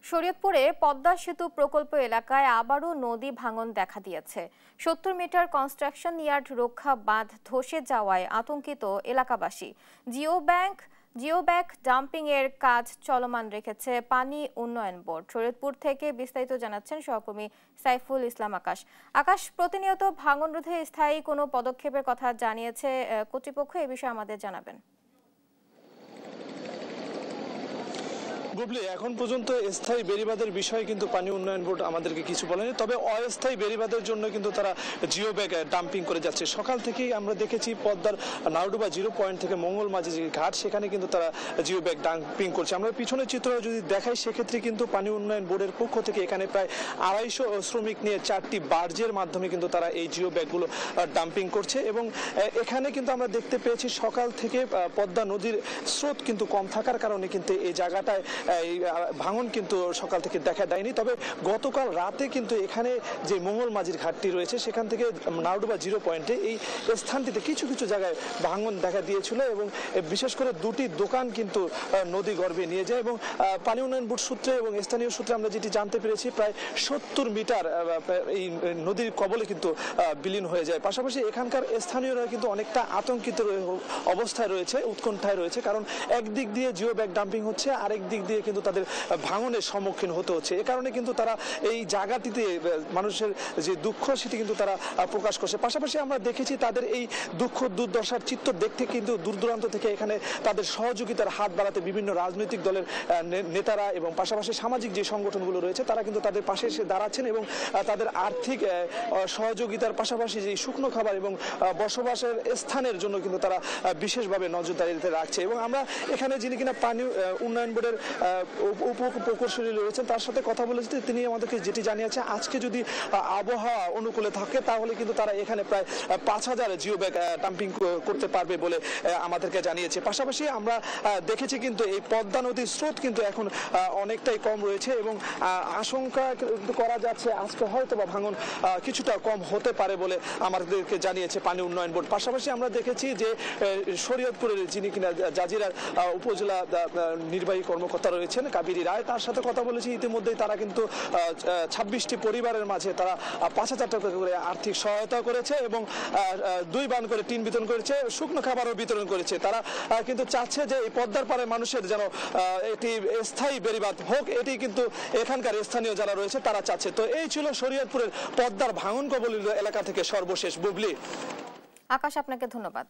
শরীয়তপুরে পদ্মা সেতু প্রকল্প এলাকায় আবারও নদী ভাঙন দেখা দিয়েছে। ৭০ মিটার কনস্ট্রাকশন ইয়ার্ড রক্ষা বাঁধ ধসে যাওয়ায় আতঙ্কিত এলাকাবাসী। জিওব্যাগ ডাম্পিং এর কাজ চলমান রেখেছে পানি উন্নয়ন বোর্ড। শরীয়তপুর থেকে বিস্তারিত জানাচ্ছেন সহকর্মী সাইফুল ইসলাম আকাশ। প্রতিনিয়ত ভাঙন রোধে স্থায়ী কোনো পদক্ষেপের কথা জানিয়েছে কর্তৃপক্ষ, এ বিষয়ে আমাদের জানাবেন। বুবলি, এখন পর্যন্ত স্থায়ী বেড়িবাঁধের বিষয়ে কিন্তু পানি উন্নয়ন বোর্ড আমাদেরকে কিছু বলেনি, তবে অস্থায়ী বেড়িবাঁধের জন্য কিন্তু তারা জিওব্যাগ ডাম্পিং করে যাচ্ছে। সকাল থেকেই আমরা দেখেছি পদ্মার নাউডুবা 0 পয়েন্ট থেকে মঙ্গলমাঝি যে ঘাট, সেখানে কিন্তু তারা জিওব্যাগ ডাম্পিং করছে। আমরা পিছনের চিত্র যদি দেখাই, সেক্ষেত্রে কিন্তু পানি উন্নয়ন বোর্ডের পক্ষ থেকে এখানে প্রায় 250 শ্রমিক নিয়ে 4টি বার্জের মাধ্যমে কিন্তু তারা এই জিওব্যাগগুলো ডাম্পিং করছে। এবং এখানে কিন্তু আমরা দেখতে পেয়েছি সকাল থেকে পদ্মা নদীর স্রোত কিন্তু কম থাকার কারণে কিন্তু এই জায়গাটায় এই ভাঙন কিন্তু সকাল থেকে দেখা দেয়নি। তবে গতকাল রাতে কিন্তু এখানে যে মঙ্গলমাঝির ঘাটটি রয়েছে, সেখান থেকে নাউডুবা 0 পয়েন্টে এই স্থানটিতে কিছু কিছু জায়গায় ভাঙন দেখা দিয়েছিল এবং বিশেষ করে 2টি দোকান কিন্তু নদী গর্ভে নিয়ে যায়। এবং পানি উন্নয়ন বোর্ড সূত্রে এবং স্থানীয় সূত্রে আমরা যেটি জানতে পেরেছি, প্রায় 70 মিটার এই নদীর কবলে কিন্তু বিলীন হয়ে যায়। পাশাপাশি এখানকার স্থানীয়রা কিন্তু অনেকটা আতঙ্কিত অবস্থায় রয়েছে, উৎকণ্ঠায় রয়েছে, কারণ একদিক দিয়ে জিওব্যাগ ডাম্পিং হচ্ছে, আরেক দিক দিয়ে কিন্তু তাদের ভাঙনের সম্মুখীন হতে হচ্ছে। এ কারণে কিন্তু তারা এই জায়গাটিতে মানুষের যে দুঃখ সেটি কিন্তু তারা প্রকাশ করছে। পাশাপাশি আমরা দেখেছি তাদের এই দুঃখ দুর্দশার চিত্র দেখতে কিন্তু দূর দূরান্ত থেকে এখানে তাদের সহযোগিতার হাত বাড়াতে বিভিন্ন রাজনৈতিক দলের নেতারা এবং পাশাপাশি সামাজিক যে সংগঠনগুলো রয়েছে তারা কিন্তু তাদের পাশে এসে দাঁড়াচ্ছেন এবং তাদের আর্থিক সহযোগিতার পাশাপাশি যে শুকনো খাবার এবং বসবাসের স্থানের জন্য কিন্তু তারা বিশেষভাবে নজরদারিতে রাখছে। এবং আমরা এখানে যিনি কিনা পানি উন্নয়ন বোর্ডের উপপ্রকৌশলী রয়েছেন, তার সাথে কথা বলেছি। তিনি আমাদেরকে যেটি জানিয়েছে, আজকে যদি আবহাওয়া অনুকূলে থাকে তাহলে কিন্তু তারা এখানে প্রায় 5000 জিওব্যাগ ডাম্পিং করতে পারবে বলে আমাদেরকে জানিয়েছে। পাশাপাশি আমরা দেখেছি কিন্তু এই পদ্মা নদীর স্রোত কিন্তু এখন অনেকটাই কম রয়েছে এবং আশঙ্কা করা যাচ্ছে আজকে হয়তো বা ভাঙন কিছুটা কম হতে পারে বলে আমাদেরকে জানিয়েছে পানি উন্নয়ন বোর্ড। পাশাপাশি আমরা দেখেছি যে শরীয়তপুরের যিনি কিনা জাজিরার উপজেলা নির্বাহী কর্মকর্তা রয়েছেন কাবেরী রায়, তার সাথে কথা বলেছি। ইতিমধ্যেই তারা কিন্তু 26টি পরিবারের মাঝে তারা 5000 টাকা করে আর্থিক সহায়তা করেছে এবং 2 বান করে টিন বিতরণ করেছে, শুকনো খাবারও বিতরণ করেছে। তারা কিন্তু চাচ্ছে যে এই পদ্মার পাড়ে মানুষের যেন এটি স্থায়ী বেড়িবাঁধ হোক, এটি কিন্তু এখানকার স্থানীয় যারা রয়েছে তারা চাচ্ছে। তো এই ছিল শরীয়তপুরের পদ্মার ভাঙন কবলিত এলাকা থেকে সর্বশেষ। বুবলি, আকাশ, আপনাকে ধন্যবাদ।